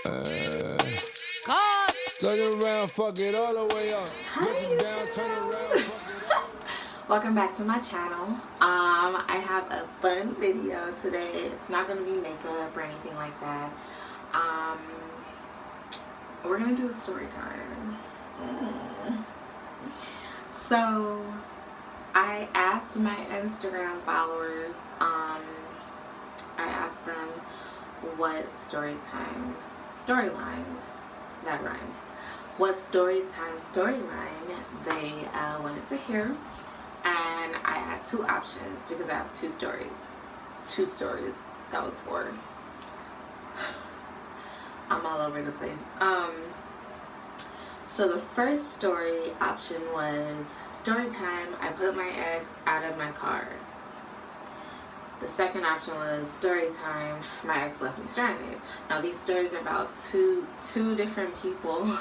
God. Turn around, fuck it all the way up. Hi, Down, turn around, fuck it up. welcome back to my channel. I have a fun video today. It's not gonna be makeup or anything like that. We're gonna do a story time. So I asked my Instagram followers, I asked them what storyline, that rhymes, what storyline they wanted to hear, and I had two options because I have two stories, that was four. I'm all over the place. So the first story option was story time, I put my ex out of my car. The second option was story time, my ex left me stranded. Now these stories are about two different people.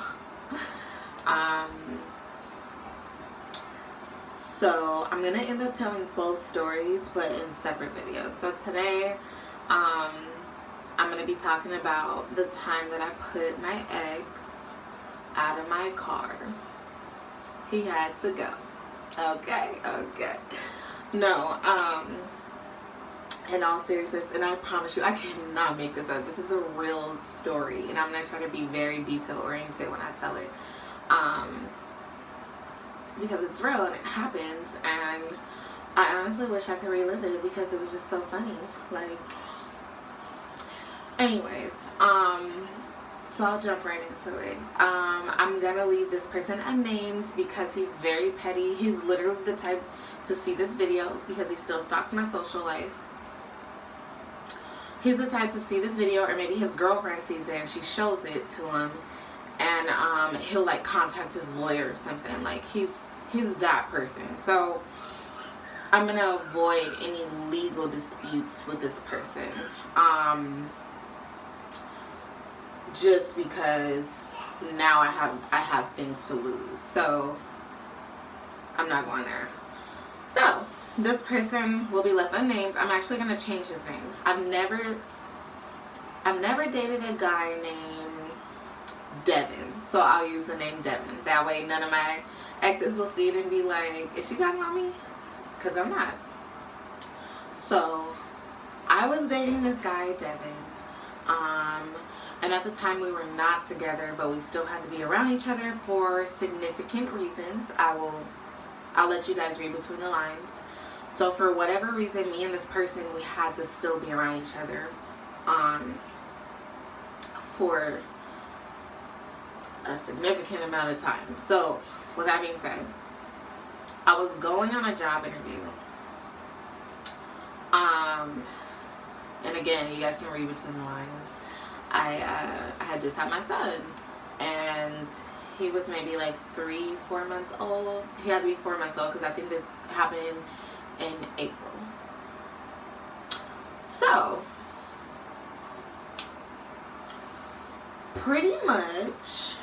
So I'm gonna end up telling both stories but in separate videos. So today I'm gonna be talking about the time that I put my ex out of my car. He had to go. Okay. No, in all seriousness, and I promise you, I cannot make this up. This is a real story, and I'm going to try to be very detail-oriented when I tell it. Because it's real, and it happens, and I honestly wish I could relive it because it was just so funny. Like, anyways, so I'll jump right into it. I'm going to leave this person unnamed because he's very petty. He's literally the type to see this video because he still stalks my social life. He's the type to see this video, or maybe his girlfriend sees it and she shows it to him, and he'll like contact his lawyer or something. Like he's that person. So I'm gonna avoid any legal disputes with this person, just because now I have things to lose. So I'm not going there. So this person will be left unnamed. I'm actually going to change his name. I've never dated a guy named Devin, so I'll use the name Devin. That way none of my exes will see it and be like, is she talking about me? Because I'm not. So I was dating this guy Devin, and at the time we were not together, but we still had to be around each other for significant reasons. I'll let you guys read between the lines. So for whatever reason, me and this person, we had to still be around each other for a significant amount of time. So with that being said, I was going on a job interview. And again, you guys can read between the lines. I had just had my son, and he was maybe like 3-4 months old. He had to be 4 months old because I think this happened in April. So pretty much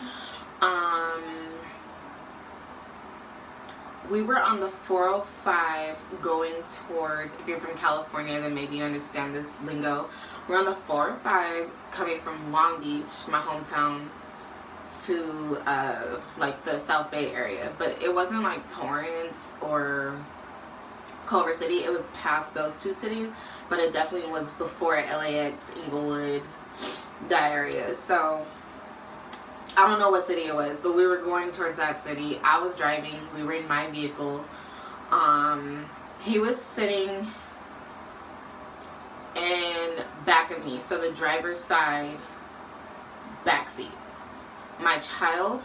we were on the 405 going towards, if you're from California then maybe you understand this lingo, we're on the 405 coming from Long Beach, my hometown, to like the South Bay area. But it wasn't like Torrance or Culver City. It was past those two cities, but it definitely was before LAX, Inglewood, that area. So I don't know what city it was, but we were going towards that city. I was driving. We were in my vehicle. He was sitting in back of me, so the driver's side back seat. My child,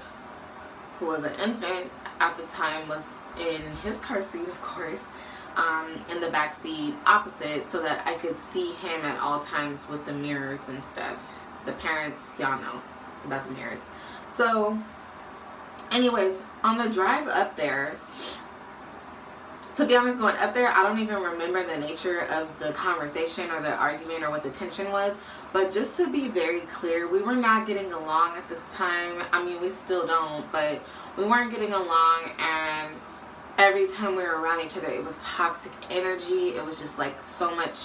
who was an infant at the time, was in his car seat, of course, in the back seat opposite, so that I could see him at all times with the mirrors and stuff. The parents, y'all know about the mirrors. So anyways, on the drive up there, to be honest, going up there, I don't even remember the nature of the conversation or the argument or what the tension was. But just to be very clear, we were not getting along at this time. I mean, we still don't, but we weren't getting along, and every time we were around each other, it was toxic energy. It was just like so much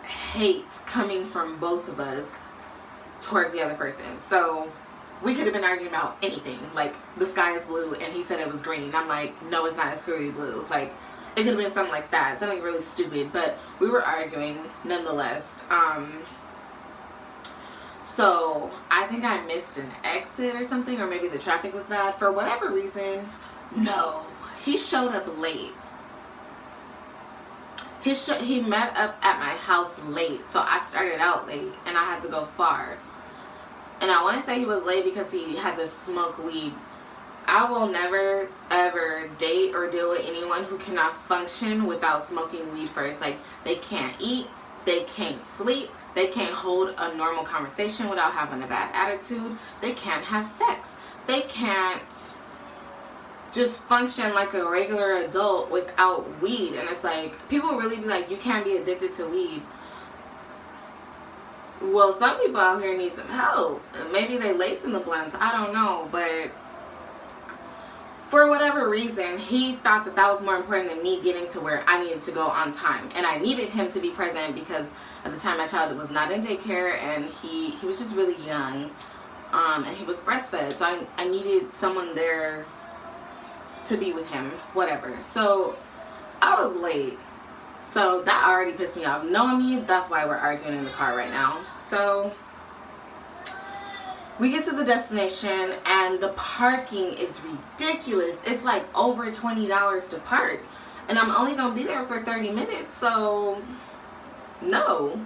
hate coming from both of us towards the other person. So we could have been arguing about anything. Like, the sky is blue and he said it was green. I'm like, no, it's not, it's clearly blue. Like, it could have been something like that, something really stupid, but we were arguing nonetheless. So I think I missed an exit or something, or maybe the traffic was bad. For whatever reason, no, he showed up late. He met up at my house late, so I started out late and I had to go far. And I want to say he was late because he had to smoke weed. I will never ever date or deal with anyone who cannot function without smoking weed first. Like, they can't eat, they can't sleep, they can't hold a normal conversation without having a bad attitude, they can't have sex, they can't just function like a regular adult without weed. And it's like, people really be like, you can't be addicted to weed. Well, some people out here need some help. Maybe they lacing the blunts, I don't know, but for whatever reason, he thought that that was more important than me getting to where I needed to go on time. And I needed him to be present because at the time my child was not in daycare and he was just really young. And he was breastfed. So I needed someone there to be with him, whatever. So I was late. So that already pissed me off. Knowing me, that's why we're arguing in the car right now. So we get to the destination and the parking is ridiculous. It's like over $20 to park. And I'm only going to be there for 30 minutes. So, no.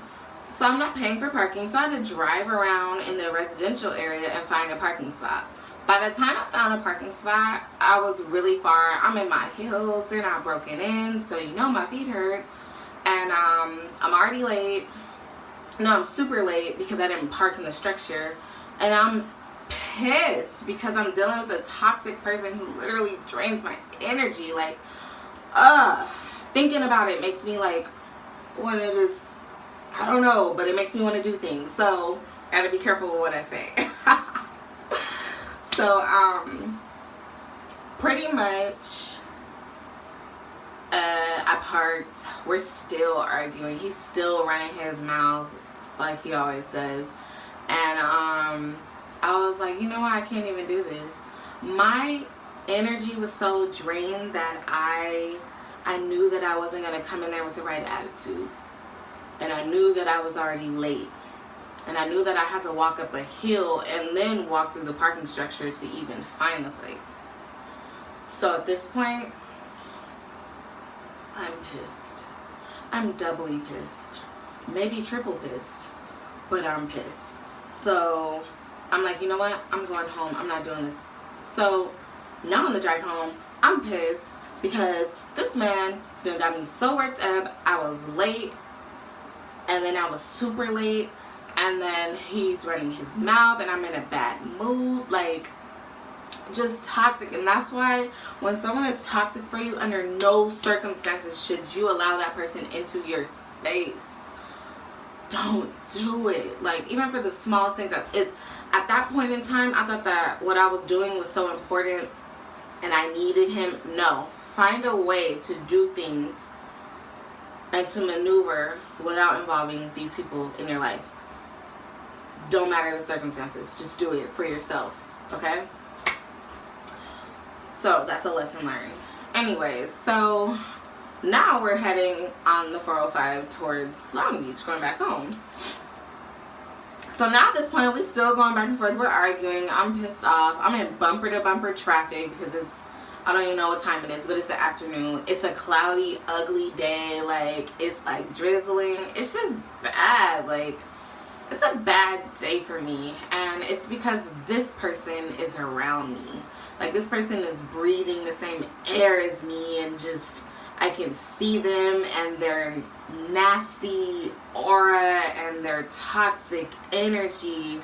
So I'm not paying for parking. So I had to drive around in the residential area and find a parking spot. By the time I found a parking spot, I was really far. I'm in my heels. They're not broken in. So you know my feet hurt. And I'm already late. No, I'm super late because I didn't park in the structure. And I'm pissed because I'm dealing with a toxic person who literally drains my energy. Like, thinking about it makes me like want to just, I don't know, but it makes me want to do things. So I gotta be careful with what I say. So pretty much I parked. We're still arguing. He's still running his mouth like he always does. And I was like, you know what, I can't even do this. My energy was so drained that I knew that I wasn't going to come in there with the right attitude. And I knew that I was already late. And I knew that I had to walk up a hill and then walk through the parking structure to even find the place. So at this point, I'm pissed. I'm doubly pissed. Maybe triple pissed. But I'm pissed. So I'm like, you know what? I'm going home. I'm not doing this. So now on the drive home, I'm pissed because this man done got me so worked up. I was late. And then I was super late. And then he's running his mouth and I'm in a bad mood. Like, just toxic. And that's why when someone is toxic for you, under no circumstances should you allow that person into your space. Don't do it. Like, even for the smallest things. At that point in time, I thought that what I was doing was so important and I needed him. No. Find a way to do things and to maneuver without involving these people in your life. Don't matter the circumstances. Just do it for yourself. Okay? So, that's a lesson learned. Anyways, so now we're heading on the 405 towards Long Beach, going back home. So now at this point, we're still going back and forth. We're arguing. I'm pissed off. I'm in bumper to bumper traffic because it's, I don't even know what time it is, but it's the afternoon. It's a cloudy, ugly day. Like, it's like drizzling. It's just bad. Like, it's a bad day for me. And it's because this person is around me. Like, this person is breathing the same air as me and just, I can see them and their nasty aura and their toxic energy,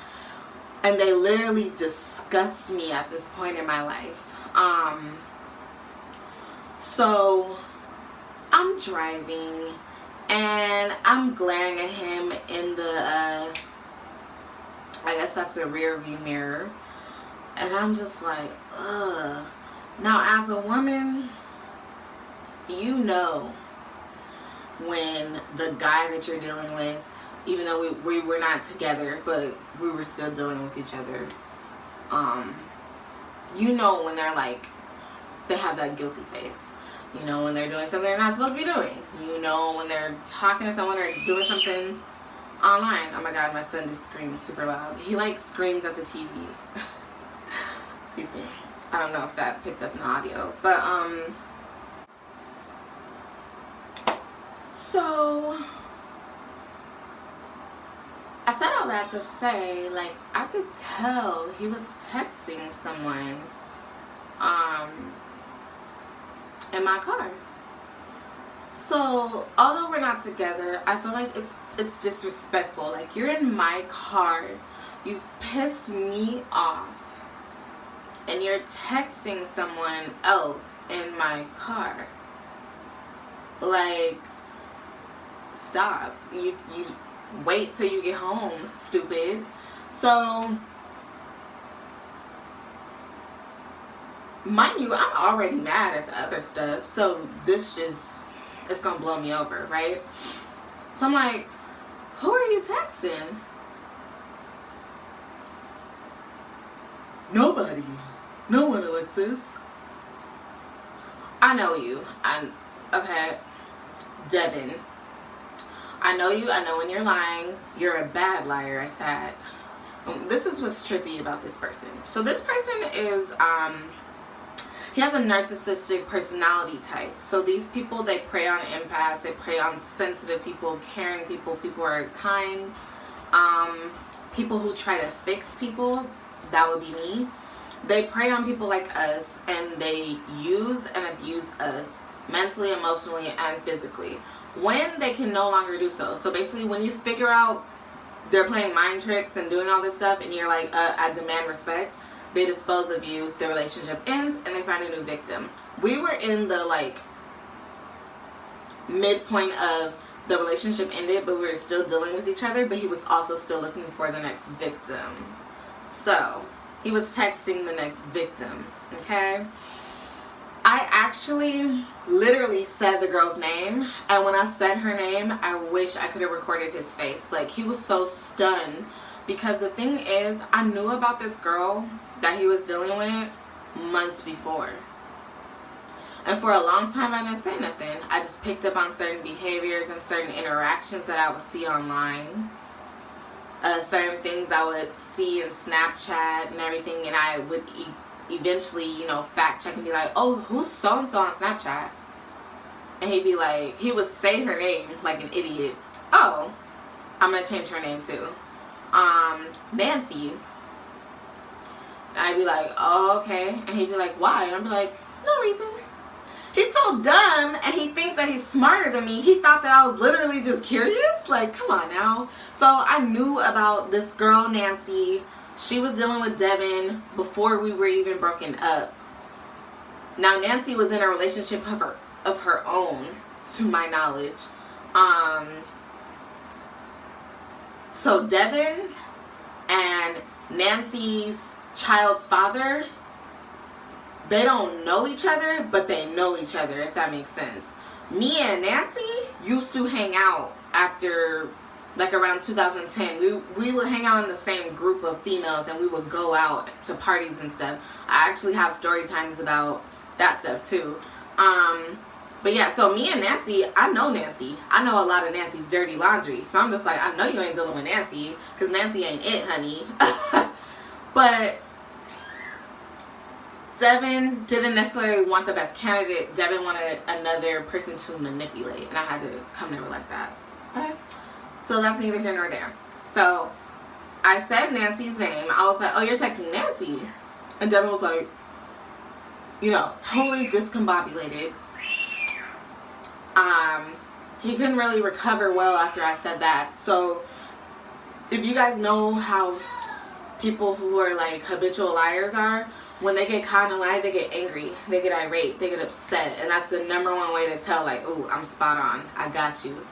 and they literally disgust me at this point in my life. So I'm driving and I'm glaring at him in the I guess that's the rear view mirror, and I'm just like, ugh. Now, as a woman, you know when the guy that you're dealing with even though we were not together, but we were still dealing with each other. You know when they're like, they have that guilty face. You know when they're doing something they're not supposed to be doing. You know when they're talking to someone or doing something online. Oh my god, my son just screams super loud. He like screams at the TV. Excuse me. I don't know if that picked up in the audio. But so I said all that to say, like, I could tell he was texting someone in my car. So although we're not together, I feel like it's disrespectful. Like, you're in my car, you've pissed me off, and you're texting someone else in my car. Like, stop. You wait till you get home, stupid. So mind you, I'm already mad at the other stuff, so this just, it's gonna blow me over, right? So I'm like, who are you texting? Nobody. No one, Alexis. I know you. Okay. Devin. I know you. I know when you're lying. You're a bad liar at that. This is what's trippy about this person. So this person is, he has a narcissistic personality type. So these people, they prey on empaths, they prey on sensitive people, caring people, people who are kind, people who try to fix people. That would be me. They prey on people like us, and they use and abuse us mentally, emotionally, and physically when they can no longer do so. So basically, when you figure out they're playing mind tricks and doing all this stuff, and you're like, I demand respect, they dispose of you, the relationship ends, and they find a new victim. We were in the like midpoint of the relationship ended, but we were still dealing with each other, but he was also still looking for the next victim. So he was texting the next victim. Okay, I actually literally said the girl's name, and when I said her name, I wish I could have recorded his face. Like, he was so stunned, because the thing is, I knew about this girl that he was dealing with months before, and for a long time I didn't say nothing. I just picked up on certain behaviors and certain interactions that I would see online, certain things I would see in Snapchat and everything, and I would eventually, you know, fact check and be like, oh, who's so and so on Snapchat? And he'd be like, he would say her name like an idiot. Oh, I'm gonna change her name too. Nancy. I'd be like, oh, okay. And he'd be like, why? And I'd be like, no reason. He's so dumb, and he thinks that he's smarter than me. He thought that I was literally just curious. Like, come on now. So I knew about this girl, Nancy. She was dealing with Devin before we were even broken up. Now, Nancy was in a relationship of her own, to my knowledge. So Devin and Nancy's child's father, they don't know each other, but they know each other, if that makes sense. Me and Nancy used to hang out after, like, around 2010. We would hang out in the same group of females, and we would go out to parties and stuff. I actually have story times about that stuff too. But yeah, so me and Nancy, I know Nancy. I know a lot of Nancy's dirty laundry. So I'm just like, I know you ain't dealing with Nancy, because Nancy ain't it, honey. But Devin didn't necessarily want the best candidate. Devin wanted another person to manipulate, and I had to come to realize that. Okay? So that's neither here nor there. So I said Nancy's name. I was like, oh, you're texting Nancy. And Devin was like, you know, totally discombobulated. He couldn't really recover well after I said that. So if you guys know how people who are like habitual liars are, when they get caught in a lie, they get angry, they get irate, they get upset, and that's the #1 way to tell, like, ooh, I'm spot on, I got you.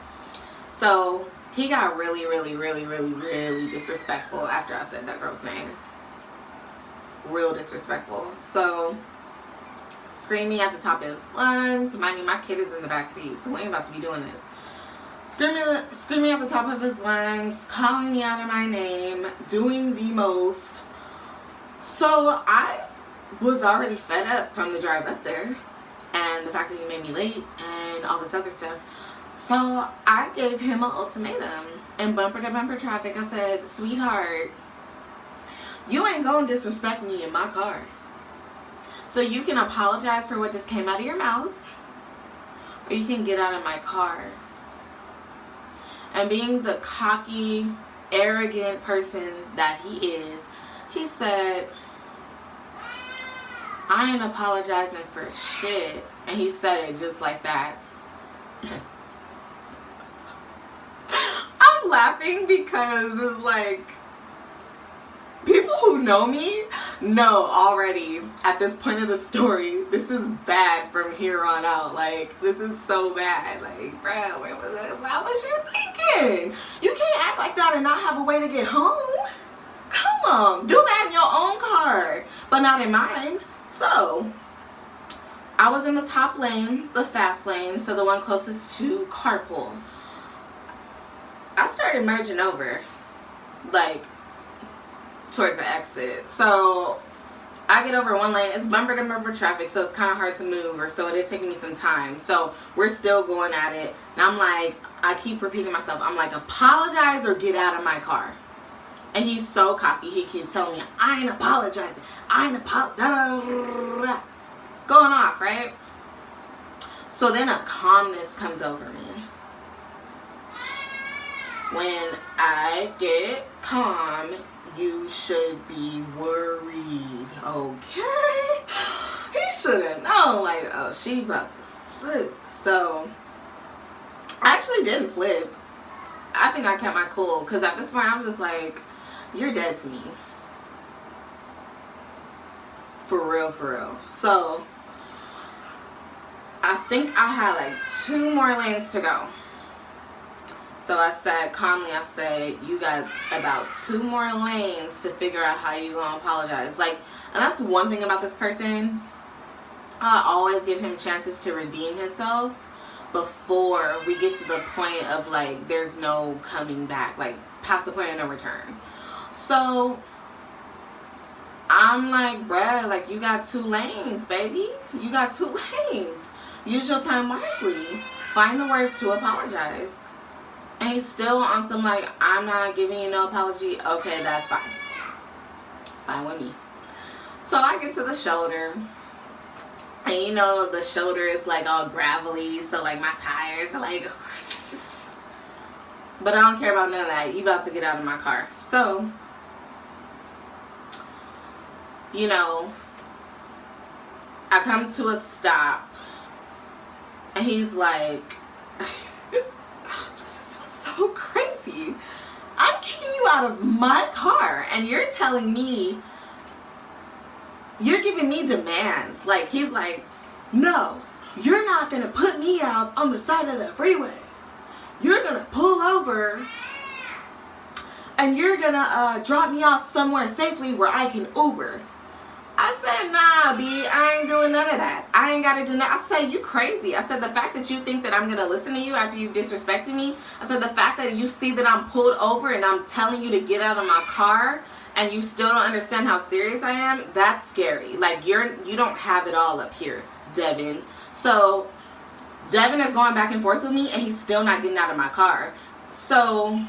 So he got really, really, really, really, really disrespectful after I said that girl's name. Real disrespectful. So screaming at the top of his lungs. Mind you, my kid is in the back seat, so we ain't about to be doing this. screaming at the top of his lungs, calling me out of my name, doing the most. So I was already fed up from the drive up there and the fact that he made me late and all this other stuff. So I gave him an ultimatum. In bumper to bumper traffic, I said, sweetheart, you ain't gonna disrespect me in my car. So you can apologize for what just came out of your mouth, or you can get out of my car. And being the cocky, arrogant person that he is, he said, I ain't apologizing for shit. And he said it just like that. I'm laughing because it's like, people who know me know already at this point of the story, this is bad from here on out. Like, this is so bad. Like, bruh, what was you thinking? You can't act like that and not have a way to get home. Come on, do that in your own car, but not in mine. So, I was in the top lane, the fast lane, so the one closest to carpool. I started merging over, like, towards the exit. So I get over one lane. It's bumper to bumper traffic, so it's kind of hard to move, or so it is taking me some time. So we're still going at it, and I'm like, I keep repeating myself, I'm like, apologize or get out of my car. And he's so cocky, he keeps telling me, I ain't apologizing, I ain't apologizing, going off, right? So then a calmness comes over me. When I get calm, you should be worried, okay? He should have known, like, oh, she about to flip. So, I actually didn't flip. I think I kept my cool, because at this point, I was just like, you're dead to me. For real, for real. So, I think I had like 2 more lanes to go. So I said, calmly, I said, you got about 2 more lanes to figure out how you gonna apologize. Like, and that's one thing about this person. I always give him chances to redeem himself before we get to the point of, like, there's no coming back. Like, past the point of no return. So, I'm like, bruh, like, you got 2 lanes, baby. You got 2 lanes. Use your time wisely. Find the words to apologize. And he's still on some, like, I'm not giving you no apology. Okay, that's fine. Fine with me. So I get to the shoulder. And you know, the shoulder is like all gravelly. So, like, my tires are like... But I don't care about none of that. You about to get out of my car. So, you know, I come to a stop. And he's like... so crazy. I'm kicking you out of my car and you're telling me, you're giving me demands. Like, he's like, no, you're not gonna put me out on the side of the freeway. You're gonna pull over and you're gonna drop me off somewhere safely where I can Uber. I said, nah, B, I ain't doing none of that. I ain't got to do that. I said, you crazy. I said, the fact that you think that I'm going to listen to you after you've disrespected me. I said, the fact that you see that I'm pulled over and I'm telling you to get out of my car and you still don't understand how serious I am, that's scary. Like, you don't have it all up here, Devin. So, Devin is going back and forth with me and he's still not getting out of my car. So,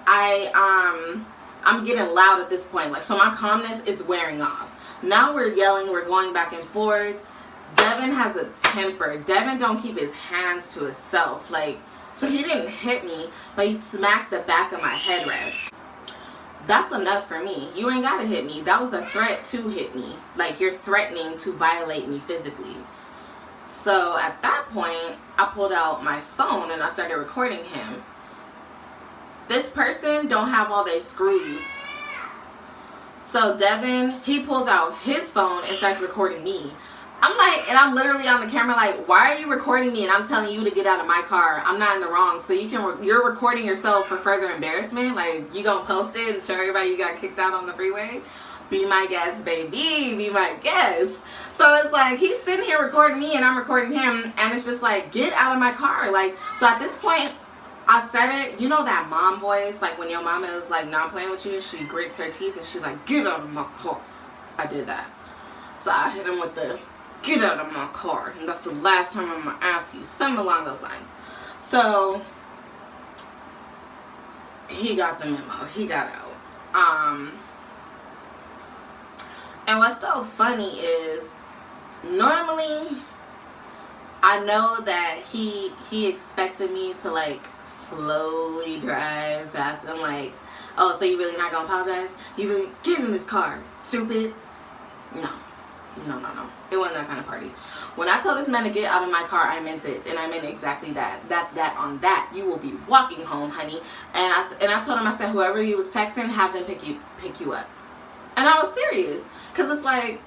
I'm getting loud at this point. Like, so my calmness is wearing off. Now we're yelling, we're going back and forth. Devin has a temper. Devin don't keep his hands to himself. Like, so he didn't hit me, but he smacked the back of my headrest. That's enough for me. You ain't gotta hit me. That was a threat to hit me. Like, you're threatening to violate me physically. So at that point, I pulled out my phone and I started recording him. This person don't have all their screws. So Devin, he pulls out his phone and starts recording me. I'm like, and I'm literally on the camera like, why are you recording me and I'm telling you to get out of my car? I'm not in the wrong. So you're recording yourself for further embarrassment. Like, you gonna post it and show everybody you got kicked out on the freeway? Be my guest, baby. Be my guest. So it's like, he's sitting here recording me and I'm recording him. And it's just like, get out of my car. Like, so at this point, I said it, you know that mom voice, like when your mama is like not playing with you, she grits her teeth and she's like, get out of my car. I did that. So I hit him with the, get out of my car. And that's the last time I'm going to ask you. Something along those lines. So he got the memo. He got out. And what's so funny is, normally I know that he expected me to like slowly drive fast. I'm like, oh, so you really not gonna apologize? You really get in this car, stupid? No. It wasn't that kind of party. When I told this man to get out of my car, I meant it, and I meant exactly that. That's that on that. You will be walking home, honey. And I told him, I said, whoever you was texting, have them pick you up. And I was serious, cause it's like,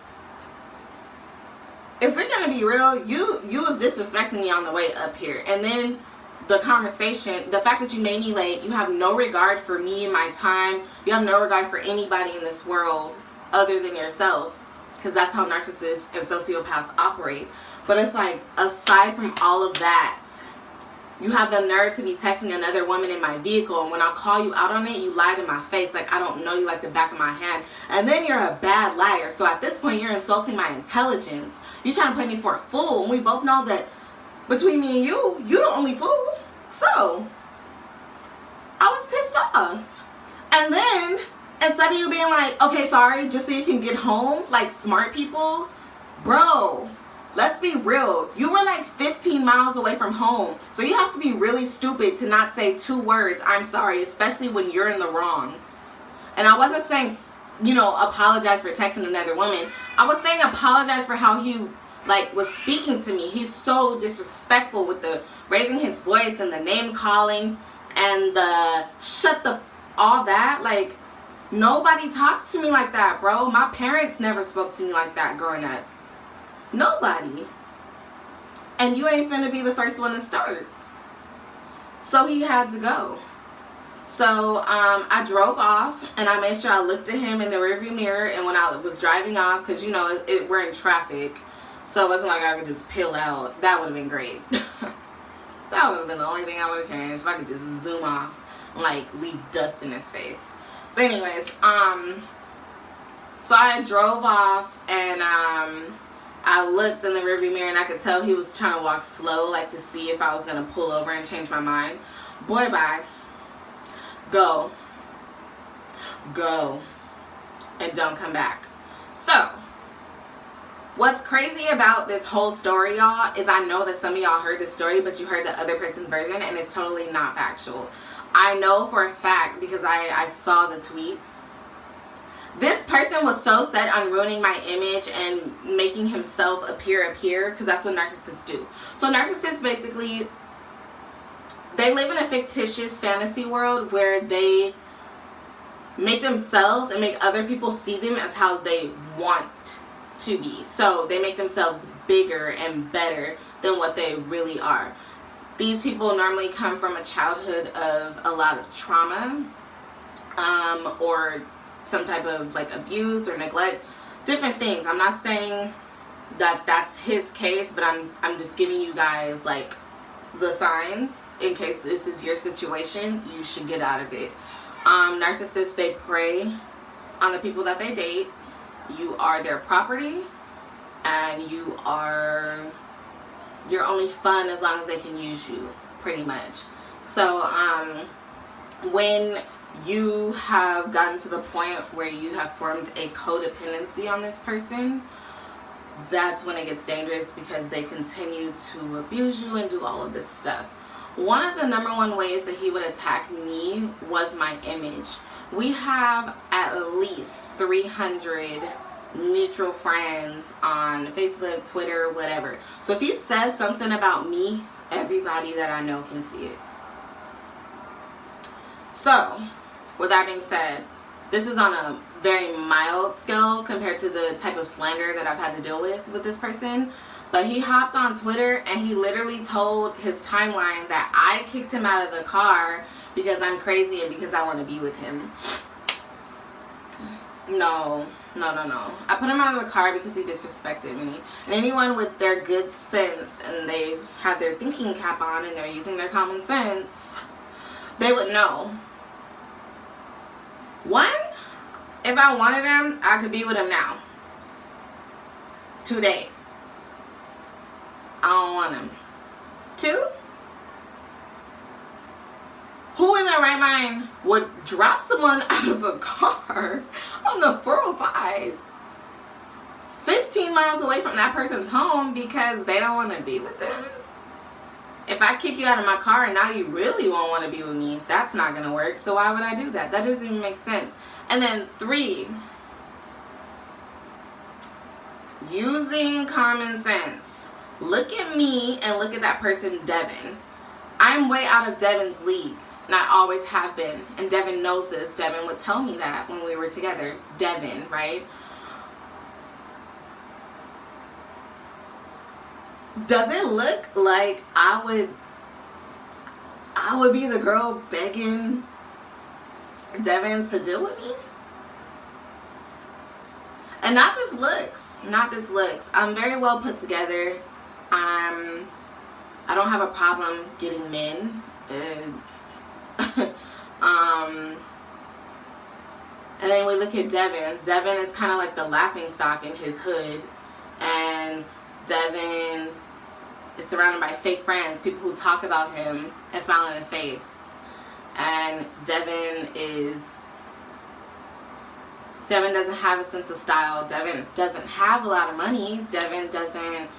if we're gonna be real, you was disrespecting me on the way up here, and then the conversation, the fact that you made me late, you have no regard for me and my time. You have no regard for anybody in this world other than yourself. Because that's how narcissists and sociopaths operate. But it's like, aside from all of that, you have the nerve to be texting another woman in my vehicle. And when I call you out on it, you lied in my face. Like, I don't know you like the back of my hand. And then you're a bad liar. So at this point, you're insulting my intelligence. You're trying to play me for a fool. And we both know that between me and you the only fool. So, I was pissed off. And then, instead of you being like, okay, sorry, just so you can get home, like smart people, bro, let's be real. You were like 15 miles away from home. So you have to be really stupid to not say 2 words, I'm sorry, especially when you're in the wrong. And I wasn't saying, you know, apologize for texting another woman. I was saying apologize for how he like was speaking to me. He's so disrespectful with the raising his voice and the name calling and the all that. Like, nobody talks to me like that, bro. My parents never spoke to me like that growing up. Nobody. And you ain't finna be the first one to start. So he had to go. So I drove off, and I made sure I looked at him in the rearview mirror. And when I was driving off, because you know we're in traffic, so it wasn't like I could just peel out. That would have been great. That would have been the only thing I would have changed, if I could just zoom off and like leave dust in his face. But anyways, so I drove off, and I looked in the rearview mirror, and I could tell he was trying to walk slow, like to see if I was gonna pull over and change my mind. Boy, bye. Go, and don't come back. So, what's crazy about this whole story, y'all, is I know that some of y'all heard this story, but you heard the other person's version, and it's totally not factual. I know for a fact because I saw the tweets. This person was so set on ruining my image and making himself appear, because that's what narcissists do. So narcissists basically, they live in a fictitious fantasy world where they make themselves and make other people see them as how they want to be. So they make themselves bigger and better than what they really are. These people normally come from a childhood of a lot of trauma, or some type of like abuse or neglect, different things. I'm not saying that that's his case, but I'm just giving you guys like the signs in case this is your situation. You should get out of it. Narcissists, they prey on the people that they date. You are their property, and you're only fun as long as they can use you, pretty much. So when you have gotten to the point where you have formed a codependency on this person, that's when it gets dangerous, because they continue to abuse you and do all of this stuff. One of the #1 ways that he would attack me was my image. We have at least 300 mutual friends on Facebook, Twitter, whatever. So if he says something about me, everybody that I know can see it. So, with that being said, this is on a very mild scale compared to the type of slander that I've had to deal with this person. But he hopped on Twitter and he literally told his timeline that I kicked him out of the car because I'm crazy and because I want to be with him. No. I put him out of the car because he disrespected me. And anyone with their good sense and they have their thinking cap on and they're using their common sense, they would know. One, if I wanted him, I could be with him now. Today. I don't want him. Two, who in their right mind would drop someone out of a car on the 405 15 miles away from that person's home because they don't want to be with them? If I kick you out of my car and now you really won't want to be with me, that's not going to work. So why would I do that? That doesn't even make sense. And then 3, using common sense. Look at me and look at that person, Devin. I'm way out of Devin's league. And I always have been. And Devin knows this. Devin would tell me that when we were together. Devin, right? Does it look like I would be the girl begging Devin to deal with me? And not just looks. Not just looks. I'm very well put together. I don't have a problem getting men. And then we look at Devin. Devin is kind of like the laughing stock in his hood. And Devin is surrounded by fake friends, people who talk about him and smile in his face. And Devin doesn't have a sense of style. Devin doesn't have a lot of money. Devin doesn't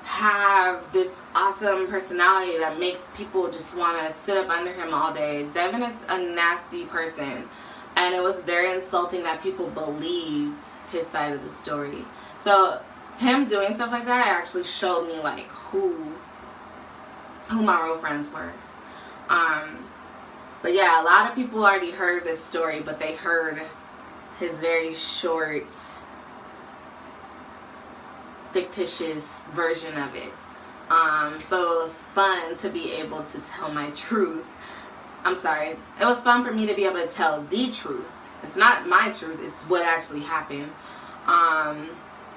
have this awesome personality that makes people just want to sit up under him all day. Devin is a nasty person. And it was very insulting that people believed his side of the story. So him doing stuff like that actually showed me like who my real friends were. But yeah, a lot of people already heard this story, but they heard his very short, fictitious version of it. So it was fun to be able to tell my truth. I'm sorry. It was fun for me to be able to tell the truth. It's not my truth. It's what actually happened.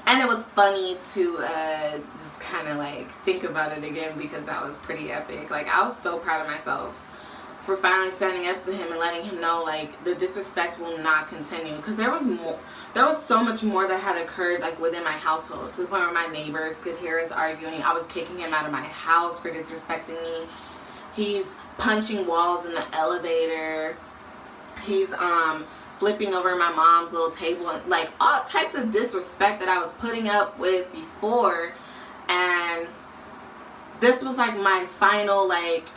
And it was funny to just kind of like think about it again because that was pretty epic. Like I was so proud of myself for finally standing up to him and letting him know like the disrespect will not continue. Because there was so much more that had occurred like within my household to the point where my neighbors could hear us arguing. I was kicking him out of my house for disrespecting me. He's punching walls in the elevator. He's flipping over my mom's little table, and like all types of disrespect that I was putting up with before. And this was like my final, like,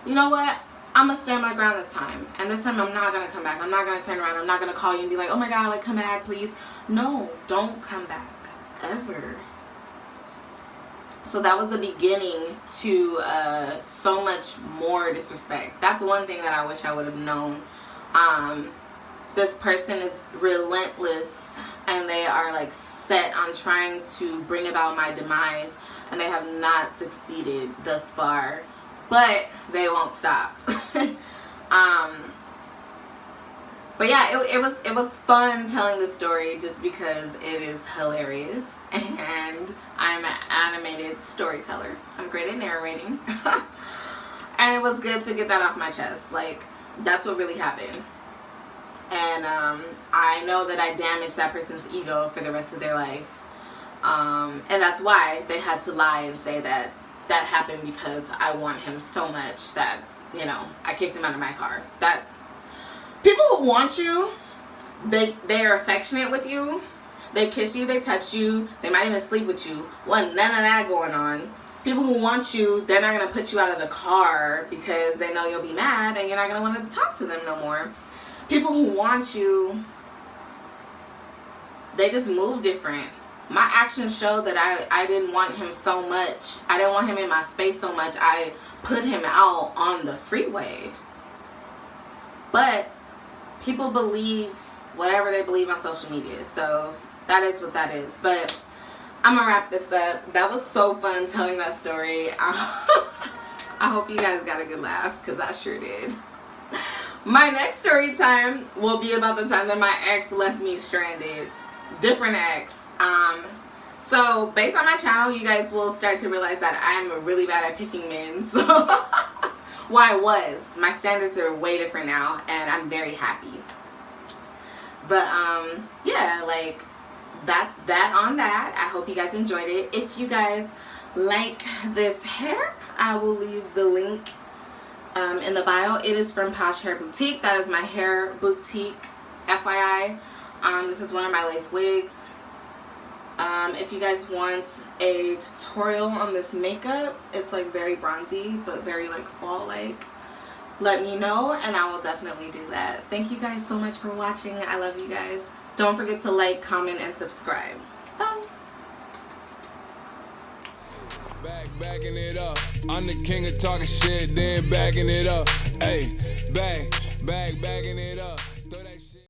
you know what, I'm gonna stand my ground this time, and this time I'm not gonna come back. I'm not gonna turn around. I'm not gonna call you and be like, oh my god, like, come back please. No, don't come back ever. So that was the beginning to so much more disrespect. That's one thing that I wish I would have known. This person is relentless, and they are like set on trying to bring about my demise, and they have not succeeded thus far, but they won't stop. But yeah, it was fun telling the story just because it is hilarious, and I'm an animated storyteller. I'm great at narrating. And it was good to get that off my chest. Like, that's what really happened. And I know that I damaged that person's ego for the rest of their life. And that's why they had to lie and say that that happened because I want him so much that, you know, I kicked him out of my car. That people who want you, they're affectionate with you. They kiss you, they touch you, they might even sleep with you. Well, none of that going on. People who want you, they're not going to put you out of the car because they know you'll be mad and you're not going to want to talk to them no more. People who want you, they just move different. My actions show that I didn't want him so much. I didn't want him in my space so much. I put him out on the freeway. But people believe whatever they believe on social media. So that is what that is. But I'm going to wrap this up. That was so fun telling that story. I hope you guys got a good laugh because I sure did. My next story time will be about the time that my ex left me stranded. Different ex. So based on my channel, you guys will start to realize that I'm really bad at picking men. So Well, I was. My standards are way different now, and I'm very happy. But yeah, like that's that on that. I hope you guys enjoyed it. If you guys like this hair, I will leave the link in the bio. It is from Posh Hair Boutique. That is my hair boutique, FYI. This is one of my lace wigs. If you guys want a tutorial on this makeup, it's like very bronzy but very like fall like, let me know and I will definitely do that. Thank you guys so much for watching. I love you guys. Don't forget to like, comment, and subscribe. Bye. Backing it up. I'm the king of talking shit, then backing it up. Hey, backing it up.